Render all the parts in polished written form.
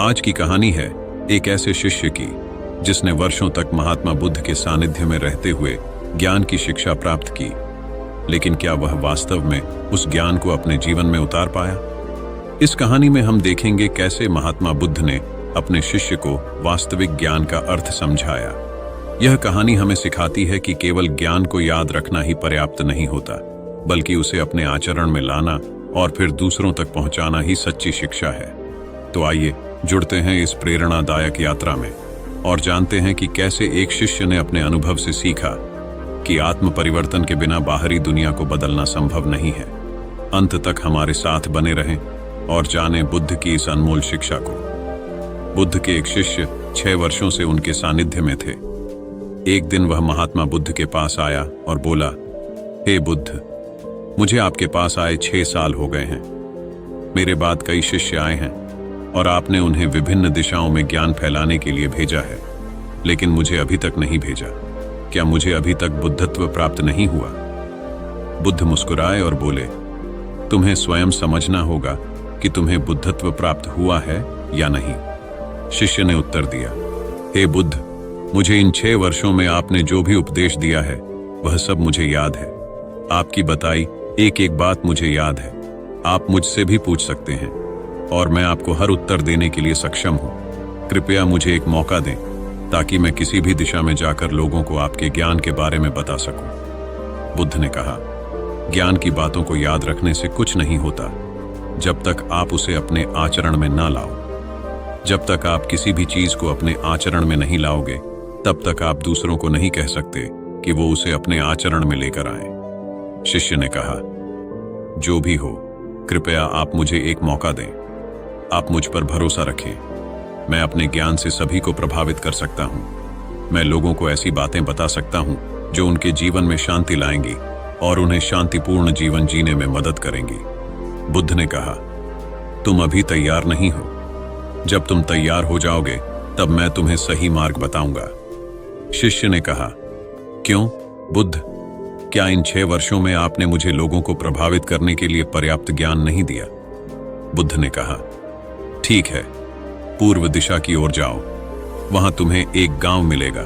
आज की कहानी है एक ऐसे शिष्य की जिसने वर्षों तक महात्मा बुद्ध के सानिध्य में रहते हुए ज्ञान की शिक्षा प्राप्त की, लेकिन क्या वह वास्तव में उस ज्ञान को अपने जीवन में उतार पाया? इस कहानी में हम देखेंगे कैसे महात्मा बुद्ध ने अपने शिष्य को वास्तविक ज्ञान का अर्थ समझाया। यह कहानी हमें सिखाती है कि केवल ज्ञान को याद रखना ही पर्याप्त नहीं होता, बल्कि उसे अपने आचरण में लाना और फिर दूसरों तक पहुंचाना ही सच्ची शिक्षा है। तो आइए जुड़ते हैं इस प्रेरणादायक यात्रा में और जानते हैं कि कैसे एक शिष्य ने अपने अनुभव से सीखा कि आत्म परिवर्तन के बिना बाहरी दुनिया को बदलना संभव नहीं है। अंत तक हमारे साथ बने रहें और जानें बुद्ध की इस अनमोल शिक्षा को। बुद्ध के एक शिष्य 6 वर्षों से उनके सानिध्य में थे। एक दिन वह महात्मा बुद्ध के पास आया और बोला, हे बुद्ध, मुझे आपके पास आए 6 साल हो गए हैं। मेरे बाद कई शिष्य आए हैं और आपने उन्हें विभिन्न दिशाओं में ज्ञान फैलाने के लिए भेजा है, लेकिन मुझे अभी तक नहीं भेजा। क्या मुझे अभी तक बुद्धत्व प्राप्त नहीं हुआ? बुद्ध मुस्कुराए और बोले, तुम्हें स्वयं समझना होगा कि तुम्हें बुद्धत्व प्राप्त हुआ है या नहीं। शिष्य ने उत्तर दिया, हे बुद्ध, मुझे इन 6 वर्षों में आपने जो भी उपदेश दिया है वह सब मुझे याद है। आपकी बताई एक एक बात मुझे याद है। आप मुझसे भी पूछ सकते हैं और मैं आपको हर उत्तर देने के लिए सक्षम हूं। कृपया मुझे एक मौका दें ताकि मैं किसी भी दिशा में जाकर लोगों को आपके ज्ञान के बारे में बता सकूं। बुद्ध ने कहा, ज्ञान की बातों को याद रखने से कुछ नहीं होता जब तक आप उसे अपने आचरण में ना लाओ। जब तक आप किसी भी चीज को अपने आचरण में नहीं लाओगे, तब तक आप दूसरों को नहीं कह सकते कि वो उसे अपने आचरण में लेकर आए। शिष्य ने कहा, जो भी हो, कृपया आप मुझे एक मौका दें। आप मुझ पर भरोसा रखें। मैं अपने ज्ञान से सभी को प्रभावित कर सकता हूं। मैं लोगों को ऐसी बातें बता सकता हूं जो उनके जीवन में शांति लाएंगी और उन्हें शांतिपूर्ण जीवन जीने में मदद करेंगी। बुद्ध ने कहा, तुम अभी तैयार नहीं हो। जब तुम तैयार हो जाओगे तब मैं तुम्हें सही मार्ग बताऊंगा। शिष्य ने कहा, क्यों बुद्ध, क्या इन 6 वर्षों में आपने मुझे लोगों को प्रभावित करने के लिए पर्याप्त ज्ञान नहीं दिया? बुद्ध ने कहा, ठीक है, पूर्व दिशा की ओर जाओ। वहां तुम्हें एक गांव मिलेगा।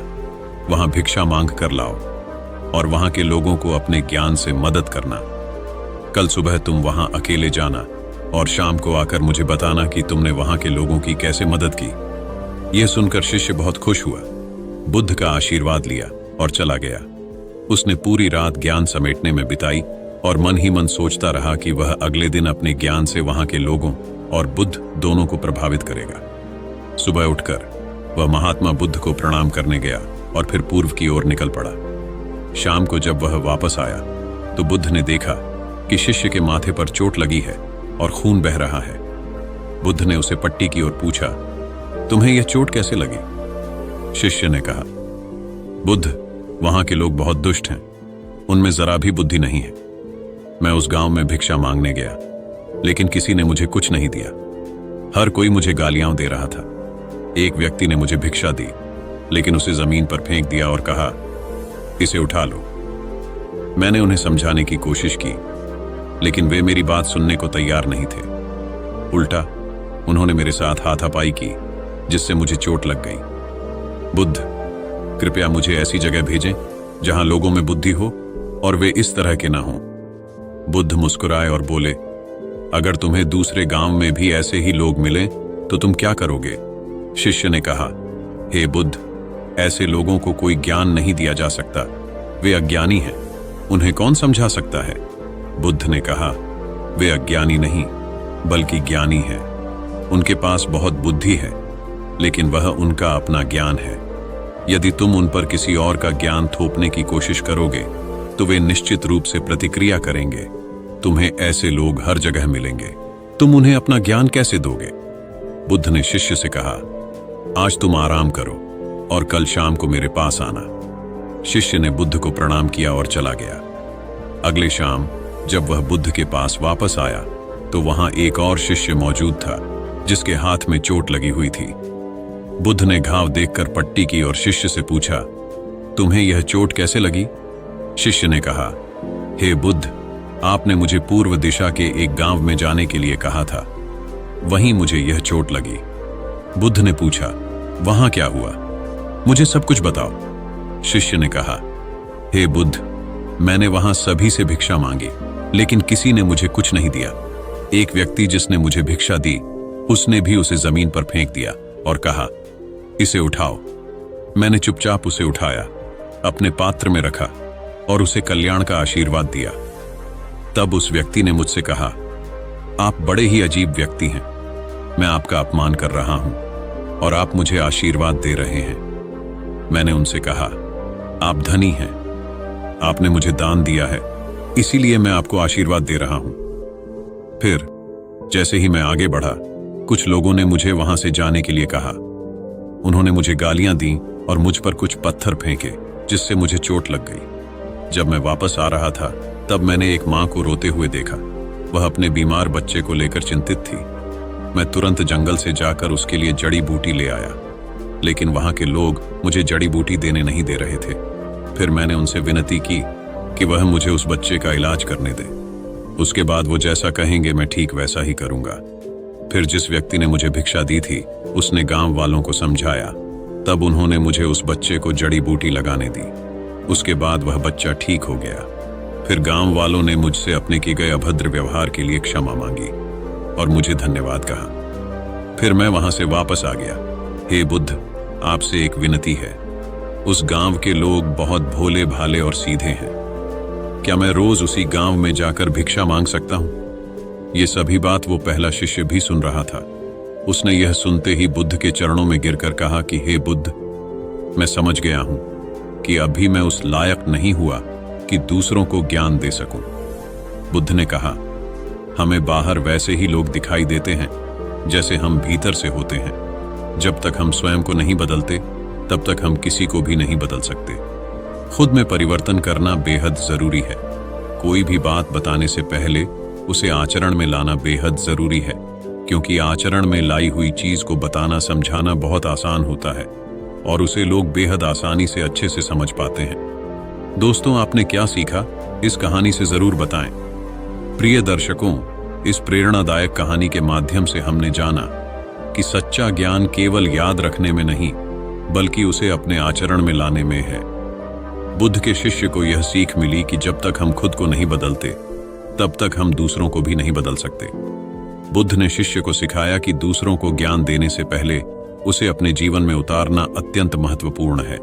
वहां भिक्षा मांग कर लाओ और वहां के लोगों को अपने ज्ञान से मदद करना। कल सुबह तुम वहां अकेले जाना और शाम को आकर मुझे बताना कि तुमने वहां के लोगों की कैसे मदद की। यह सुनकर शिष्य बहुत खुश हुआ, बुद्ध का आशीर्वाद लिया और चला गया। उसने पूरी रात ज्ञान समेटने में बिताई और मन ही मन सोचता रहा कि वह अगले दिन अपने ज्ञान से वहां के लोगों और बुद्ध दोनों को प्रभावित करेगा। सुबह उठकर वह महात्मा बुद्ध को प्रणाम करने गया और फिर पूर्व की ओर निकल पड़ा। शाम को जब वह वापस आया तो बुद्ध ने देखा कि शिष्य के माथे पर चोट लगी है और खून बह रहा है। बुद्ध ने उसे पट्टी की ओर पूछा, तुम्हें यह चोट कैसे लगी? शिष्य ने कहा, बुद्ध, वहां के लोग बहुत दुष्ट हैं। उनमें जरा भी बुद्धि नहीं है। मैं उस गांव में भिक्षा मांगने गया, लेकिन किसी ने मुझे कुछ नहीं दिया। हर कोई मुझे गालियां दे रहा था। एक व्यक्ति ने मुझे भिक्षा दी, लेकिन उसे जमीन पर फेंक दिया और कहा, इसे उठा लो। मैंने उन्हें समझाने की कोशिश की, लेकिन वे मेरी बात सुनने को तैयार नहीं थे। उल्टा उन्होंने मेरे साथ हाथापाई की, जिससे मुझे चोट लग गई। बुद्ध, कृपया मुझे ऐसी जगह भेजें जहां लोगों में बुद्धि हो और वे इस तरह के ना हों। बुद्ध मुस्कुराए और बोले, अगर तुम्हें दूसरे गांव में भी ऐसे ही लोग मिलें तो तुम क्या करोगे? शिष्य ने कहा, हे बुद्ध, ऐसे लोगों को कोई ज्ञान नहीं दिया जा सकता। वे अज्ञानी हैं, उन्हें कौन समझा सकता है? बुद्ध ने कहा, वे अज्ञानी नहीं बल्कि ज्ञानी हैं। उनके पास बहुत बुद्धि है, लेकिन वह उनका अपना ज्ञान है। यदि तुम उन पर किसी और का ज्ञान थोपने की कोशिश करोगे तो वे निश्चित रूप से प्रतिक्रिया करेंगे। तुम्हें ऐसे लोग हर जगह मिलेंगे। तुम उन्हें अपना ज्ञान कैसे दोगे? बुद्ध ने शिष्य से कहा, आज तुम आराम करो और कल शाम को मेरे पास आना। शिष्य ने बुद्ध को प्रणाम किया और चला गया। अगले शाम जब वह बुद्ध के पास वापस आया तो वहां एक और शिष्य मौजूद था जिसके हाथ में चोट लगी हुई थी। बुद्ध ने घाव देखकर पट्टी की और शिष्य से पूछा, तुम्हें यह चोट कैसे लगी? शिष्य ने कहा, हे बुद्ध, आपने मुझे पूर्व दिशा के एक गांव में जाने के लिए कहा था। वहीं मुझे यह चोट लगी। बुद्ध ने पूछा, वहां क्या हुआ? मुझे सब कुछ बताओ। शिष्य ने कहा, हे बुद्ध, मैंने वहां सभी से भिक्षा मांगी, लेकिन किसी ने मुझे कुछ नहीं दिया। एक व्यक्ति जिसने मुझे भिक्षा दी, उसने भी उसे जमीन पर फेंक दिया और कहा, इसे उठाओ। मैंने चुपचाप उसे उठाया, अपने पात्र में रखा और उसे कल्याण का आशीर्वाद दिया। तब उस व्यक्ति ने मुझसे कहा, आप बड़े ही अजीब व्यक्ति हैं। मैं आपका अपमान कर रहा हूं और आप मुझे आशीर्वाद दे रहे हैं। मैंने उनसे कहा, आप धनी हैं, आपने मुझे दान दिया है, इसीलिए मैं आपको आशीर्वाद दे रहा हूं। फिर जैसे ही मैं आगे बढ़ा, कुछ लोगों ने मुझे वहां से जाने के लिए कहा। उन्होंने मुझे गालियां दी और मुझ पर कुछ पत्थर फेंके, जिससे मुझे चोट लग गई। जब मैं वापस आ रहा था, तब मैंने एक मां को रोते हुए देखा। वह अपने बीमार बच्चे को लेकर चिंतित थी। मैं तुरंत जंगल से जाकर उसके लिए जड़ी बूटी ले आया, लेकिन वहां के लोग मुझे जड़ी बूटी देने नहीं दे रहे थे। फिर मैंने उनसे विनती की कि वह मुझे उस बच्चे का इलाज करने दे। उसके बाद वो जैसा कहेंगे मैं ठीक वैसा ही करूंगा। फिर जिस व्यक्ति ने मुझे भिक्षा दी थी, उसने गांव वालों को समझाया। तब उन्होंने मुझे उस बच्चे को जड़ी बूटी लगाने दी। उसके बाद वह बच्चा ठीक हो गया। फिर गांव वालों ने मुझसे अपने किए गए अभद्र व्यवहार के लिए क्षमा मांगी और मुझे धन्यवाद कहा। फिर मैं वहां से वापस आ गया। हे बुद्ध, आपसे एक विनती है। उस गांव के लोग बहुत भोले भाले और सीधे हैं। क्या मैं रोज उसी गांव में जाकर भिक्षा मांग सकता हूं? ये सभी बात वो पहला शिष्य भी सुन रहा था। उसने यह सुनते ही बुद्ध के चरणों में गिरकर कहा कि हे बुद्ध, मैं समझ गया हूं कि अभी मैं उस लायक नहीं हुआ कि दूसरों को ज्ञान दे सकूं। बुद्ध ने कहा, हमें बाहर वैसे ही लोग दिखाई देते हैं जैसे हम भीतर से होते हैं। जब तक हम स्वयं को नहीं बदलते, तब तक हम किसी को भी नहीं बदल सकते। खुद में परिवर्तन करना बेहद जरूरी है। कोई भी बात बताने से पहले उसे आचरण में लाना बेहद जरूरी है, क्योंकि आचरण में लाई हुई चीज को बताना समझाना बहुत आसान होता है और उसे लोग बेहद आसानी से अच्छे से समझ पाते हैं। दोस्तों, आपने क्या सीखा, इस कहानी से जरूर बताएं। प्रिय दर्शकों, इस प्रेरणादायक कहानी के माध्यम से हमने जाना कि सच्चा ज्ञान केवल याद रखने में नहीं, बल्कि उसे अपने आचरण में लाने में है। बुद्ध के शिष्य को यह सीख मिली कि जब तक हम खुद को नहीं बदलते, तब तक हम दूसरों को भी नहीं बदल सकते। बुद्ध ने शिष्य को सिखाया कि दूसरों को ज्ञान देने से पहले उसे अपने जीवन में उतारना अत्यंत महत्वपूर्ण है।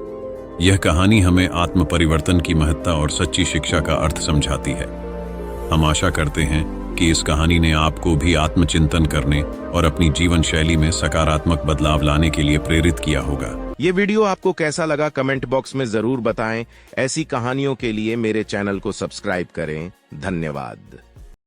यह कहानी हमें आत्म परिवर्तन की महत्ता और सच्ची शिक्षा का अर्थ समझाती है। हम आशा करते हैं कि इस कहानी ने आपको भी आत्मचिंतन करने और अपनी जीवन शैली में सकारात्मक बदलाव लाने के लिए प्रेरित किया होगा। ये वीडियो आपको कैसा लगा कमेंट बॉक्स में जरूर बताएं। ऐसी कहानियों के लिए मेरे चैनल को सब्सक्राइब करें। धन्यवाद।